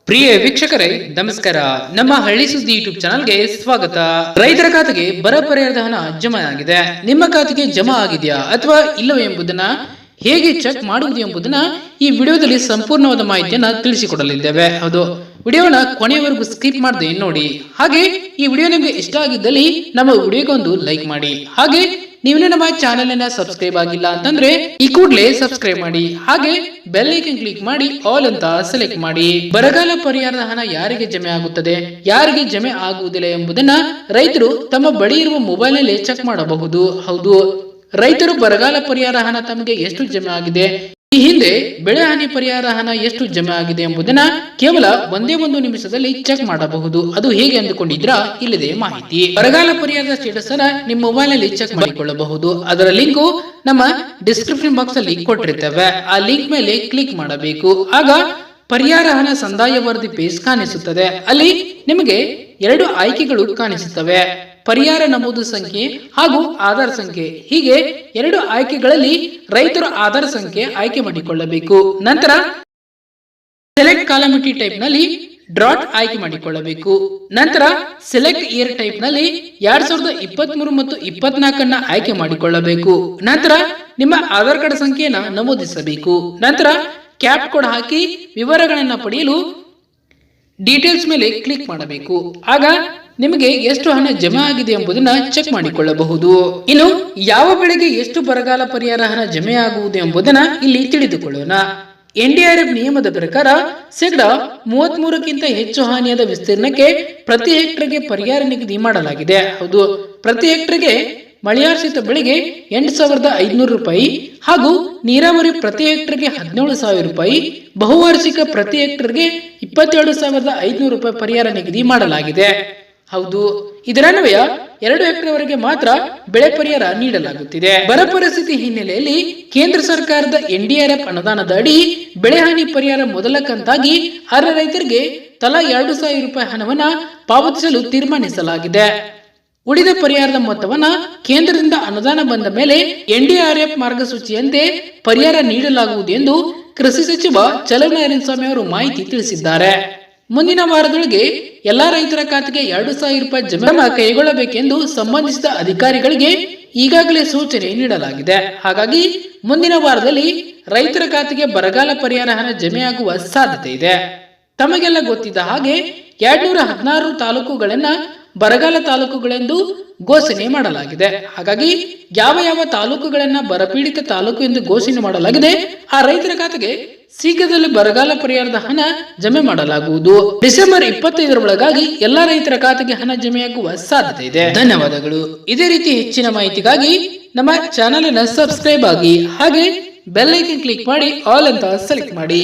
ಪ್ರಿಯ ವೀಕ್ಷಕರೇ ನಮಸ್ಕಾರ. ನಮ್ಮ ಹಳ್ಳಿ ಸುದ್ದಿ ಯೂಟ್ಯೂಬ್ ಚಾನಲ್ಗೆ ಸ್ವಾಗತ. ರೈತರ ಖಾತೆಗೆ ಬರ ಪರಿಹಾರದ ಹಣ ಜಮಾ ಆಗಿದೆ. ನಿಮ್ಮ ಖಾತೆಗೆ ಜಮಾ ಆಗಿದೆಯಾ ಅಥವಾ ಇಲ್ಲವೋ ಎಂಬುದನ್ನ ಹೇಗೆ ಚೆಕ್ ಮಾಡುವುದು ಎಂಬುದನ್ನ ಈ ವಿಡಿಯೋದಲ್ಲಿ ಸಂಪೂರ್ಣವಾದ ಮಾಹಿತಿಯನ್ನ ತಿಳಿಸಿಕೊಡಲಿದ್ದೇವೆ. ಹೌದು, ವಿಡಿಯೋನ ಕೊನೆಯವರೆಗೂ ಸ್ಕಿಪ್ ಮಾಡದೆ ನೋಡಿ. ಹಾಗೆ ಈ ವಿಡಿಯೋ ನಿಮಗೆ ಇಷ್ಟ ಆಗಿದ್ದಲ್ಲಿ ನಮ್ಮ ವಿಡಿಯೋಗೆ ಒಂದು ಲೈಕ್ ಮಾಡಿ. ಹಾಗೆ ನೀವು ನಮ್ಮ ಚಾನೆಲ್ ಅನ್ನ ಸಬ್ಸ್ಕ್ರೈಬ್ ಆಗಿಲ್ಲ ಅಂತಂದ್ರೆ ಈ ಕೂಡಲೇ ಸಬ್ಸ್ಕ್ರೈಬ್ ಮಾಡಿ. ಹಾಗೆ ಬೆಲ್ ಐಕನ್ ಕ್ಲಿಕ್ ಮಾಡಿ ಆಲ್ ಅಂತ ಸೆಲೆಕ್ಟ್ ಮಾಡಿ. ಬರಗಾಲ ಪರಿಹಾರದ ಹಣ ಯಾರಿಗೆ ಜಮೆ ಆಗುತ್ತದೆ, ಯಾರಿಗೆ ಜಮೆ ಆಗುವುದಿಲ್ಲ ಎಂಬುದನ್ನ ರೈತರು ತಮ್ಮ ಬಳಿ ಇರುವ ಮೊಬೈಲ್ ನಲ್ಲಿ ಚೆಕ್ ಮಾಡಬಹುದು. ಹೌದು, ರೈತರು ಬರಗಾಲ ಪರಿಹಾರ ಹಣ ತಮಗೆ ಎಷ್ಟು ಜಮೆ ಆಗಿದೆ, ಈ ಹಿಂದೆ ಬೆಳೆ ಹಾನಿ ಪರಿಹಾರ ಹಣ ಎಷ್ಟು ಜಮೆ ಆಗಿದೆ ಎಂಬುದನ್ನ ಕೇವಲ ಒಂದೇ ಒಂದು ನಿಮಿಷದಲ್ಲಿ ಚೆಕ್ ಮಾಡಬಹುದು. ಅದು ಹೇಗೆ ಅಂದುಕೊಂಡಿದ್ರಾ, ಇಲ್ಲಿದೆ ಮಾಹಿತಿ. ಬರಗಾಲ ಪರಿಹಾರದ ಸ್ಟೇಟಸ್ ಅನ್ನ ನಿಮ್ಮ ಮೊಬೈಲ್ ನಲ್ಲಿ ಚೆಕ್ ಮಾಡಿಕೊಳ್ಳಬಹುದು. ಅದರ ಲಿಂಕ್ ನಮ್ಮ ಡಿಸ್ಕ್ರಿಪ್ಷನ್ ಬಾಕ್ಸ್ ಅಲ್ಲಿ ಕೊಟ್ಟಿರ್ತೇವೆ. ಆ ಲಿಂಕ್ ಮೇಲೆ ಕ್ಲಿಕ್ ಮಾಡಬೇಕು. ಆಗ ಪರಿಹಾರ ಹಣ ಸಂದಾಯ ವರದಿ ಪೇಜ್ ಕಾಣಿಸುತ್ತದೆ. ಅಲ್ಲಿ ನಿಮಗೆ ಎರಡು ಆಯ್ಕೆಗಳು ಕಾಣಿಸುತ್ತವೆ, ಪರಿಹಾರ ನಮೂದು ಸಂಖ್ಯೆ ಹಾಗೂ ಆಧಾರ್ ಸಂಖ್ಯೆ. ಹೀಗೆ ಎರಡು ಆಯ್ಕೆಗಳಲ್ಲಿ ರೈತರ ಆಧಾರ್ ಸಂಖ್ಯೆ ಆಯ್ಕೆ ಮಾಡಿಕೊಳ್ಳಬೇಕು. ನಂತರ ಸೆಲೆಕ್ಟ್ ಕಾಲಮಿಟಿ ಟೈಪ್ ನಲ್ಲಿ ಡಾಟ್ ಆಯ್ಕೆ ಮಾಡಿಕೊಳ್ಳಬೇಕು. ನಂತರ ಸೆಲೆಕ್ಟ್ ಇಯರ್ ಟೈಪ್ ನಲ್ಲಿ 2023 ಮತ್ತು 24 ಆಯ್ಕೆ ಮಾಡಿಕೊಳ್ಳಬೇಕು. ನಂತರ ನಿಮ್ಮ ಆಧಾರ್ ಕಾರ್ಡ್ ಸಂಖ್ಯೆಯನ್ನು ನಮೂದಿಸಬೇಕು. ನಂತರ ಕ್ಯಾಪ್ ಕೋಡ್ ಹಾಕಿ ವಿವರಗಳನ್ನು ಪಡೆಯಲು ಡೀಟೇಲ್ಸ್ ಮೇಲೆ ಕ್ಲಿಕ್ ಮಾಡಬೇಕು. ಆಗ ನಿಮಗೆ ಎಷ್ಟು ಹಣ ಜಮಾ ಆಗಿದೆ ಎಂಬುದನ್ನ ಚೆಕ್ ಮಾಡಿಕೊಳ್ಳಬಹುದು. ಇನ್ನು ಯಾವ ಬೆಳೆಗೆ ಎಷ್ಟು ಬರಗಾಲ ಪರಿಹಾರ ಹಣ ಜಮೆ ಆಗುವುದು ಎಂಬುದನ್ನ ಇಲ್ಲಿ ತಿಳಿದುಕೊಳ್ಳೋಣ. ಎನ್ಡಿಆರ್ಎಫ್ ನಿಯಮದ ಪ್ರಕಾರ 33% ಹೆಚ್ಚು ಹಾನಿಯಾದ ವಿಸ್ತೀರ್ಣಕ್ಕೆ ಪ್ರತಿ ಹೆಕ್ಟರ್ಗೆ ಪರಿಹಾರ ನಿಗದಿ ಮಾಡಲಾಗಿದೆ. ಹೌದು, ಪ್ರತಿ ಹೆಕ್ಟರ್ಗೆ ಮಳೆಯಾಶ್ರಿತ ಬೆಳೆಗೆ 8,500 ರೂಪಾಯಿ ಹಾಗೂ ನೀರಾವರಿ ಪ್ರತಿ ಹೆಕ್ಟರ್ಗೆ 17,000 ರೂಪಾಯಿ, ಬಹುವಾರ್ಷಿಕ ಪ್ರತಿ ಹೆಕ್ಟರ್ಗೆ 22,500 ರೂಪಾಯಿ ಪರಿಹಾರ ನಿಗದಿ ಮಾಡಲಾಗಿದೆ. ಹೌದು, ಇದರನ್ವಯ 2 ಹೆಕ್ಟರ್ ವರೆಗೆ ಮಾತ್ರ ಬೆಳೆ ಪರಿಹಾರ ನೀಡಲಾಗುತ್ತಿದೆ. ಬರ ಪರಿಸ್ಥಿತಿ ಹಿನ್ನೆಲೆಯಲ್ಲಿ ಕೇಂದ್ರ ಸರ್ಕಾರದ ಎನ್ಡಿಆರ್ಎಫ್ ಅನುದಾನದ ಅಡಿ ಬೆಳೆ ಹಾನಿ ಪರಿಹಾರ ಮೊದಲ ಕಂತಾಗಿ ಅರ್ಹ ರೈತರಿಗೆ ತಲಾ 2,000 ರೂಪಾಯಿ ಹಣವನ್ನ ಪಾವತಿಸಲು ತೀರ್ಮಾನಿಸಲಾಗಿದೆ. ಉಳಿದ ಪರಿಹಾರದ ಮೊತ್ತವನ್ನ ಕೇಂದ್ರದಿಂದ ಅನುದಾನ ಬಂದ ಮೇಲೆ ಎನ್ಡಿಆರ್ಎಫ್ ಮಾರ್ಗಸೂಚಿಯಂತೆ ಪರಿಹಾರ ನೀಡಲಾಗುವುದು ಎಂದು ಕೃಷಿ ಸಚಿವ ಚಲುವನಾರಾಯಣಸ್ವಾಮಿ ಅವರು ಮಾಹಿತಿ ತಿಳಿಸಿದ್ದಾರೆ. ಮುಂದಿನ ವಾರದೊಳಗೆ ಎಲ್ಲಾ ರೈತರ ಖಾತೆಗೆ 2,000 ರೂಪಾಯಿ ಜಮಾ ಕೈಗೊಳ್ಳಬೇಕೆಂದು ಸಂಬಂಧಿಸಿದ ಅಧಿಕಾರಿಗಳಿಗೆ ಈಗಾಗಲೇ ಸೂಚನೆ ನೀಡಲಾಗಿದೆ. ಹಾಗಾಗಿ ಮುಂದಿನ ವಾರದಲ್ಲಿ ರೈತರ ಖಾತೆಗೆ ಬರಗಾಲ ಪರಿಹಾರ ಹಣ ಜಮೆಯಾಗುವ ಸಾಧ್ಯತೆ ಇದೆ. ತಮಗೆಲ್ಲ ಗೊತ್ತಿದ್ದ ಹಾಗೆ 216 ತಾಲೂಕುಗಳನ್ನ ಬರಗಾಲ ತಾಲೂಕುಗಳೆಂದು ಘೋಷಣೆ ಮಾಡಲಾಗಿದೆ. ಹಾಗಾಗಿ ಯಾವ ಯಾವ ತಾಲೂಕುಗಳನ್ನ ಬರಪೀಡಿತ ತಾಲೂಕು ಎಂದು ಘೋಷಣೆ ಮಾಡಲಾಗಿದೆ ಆ ರೈತರ ಖಾತೆಗೆ ಶೀಘ್ರದಲ್ಲಿ ಬರಗಾಲ ಪರಿಹಾರದ ಹಣ ಜಮೆ ಮಾಡಲಾಗುವುದು. ಡಿಸೆಂಬರ್ 25 ಒಳಗಾಗಿ ಎಲ್ಲಾ ರೈತರ ಖಾತೆಗೆ ಹಣ ಜಮೆಯಾಗುವ ಸಾಧ್ಯತೆ ಇದೆ. ಧನ್ಯವಾದಗಳು. ಇದೇ ರೀತಿ ಹೆಚ್ಚಿನ ಮಾಹಿತಿಗಾಗಿ ನಮ್ಮ ಚಾನೆಲ್ ಅನ್ನು ಸಬ್ಸ್ಕ್ರೈಬ್ ಆಗಿ. ಹಾಗೆ ಬೆಲ್ ಐಕನ್ ಕ್ಲಿಕ್ ಮಾಡಿ ಆಲ್ ಅಂತ ಸೆಲೆಕ್ಟ್ ಮಾಡಿ.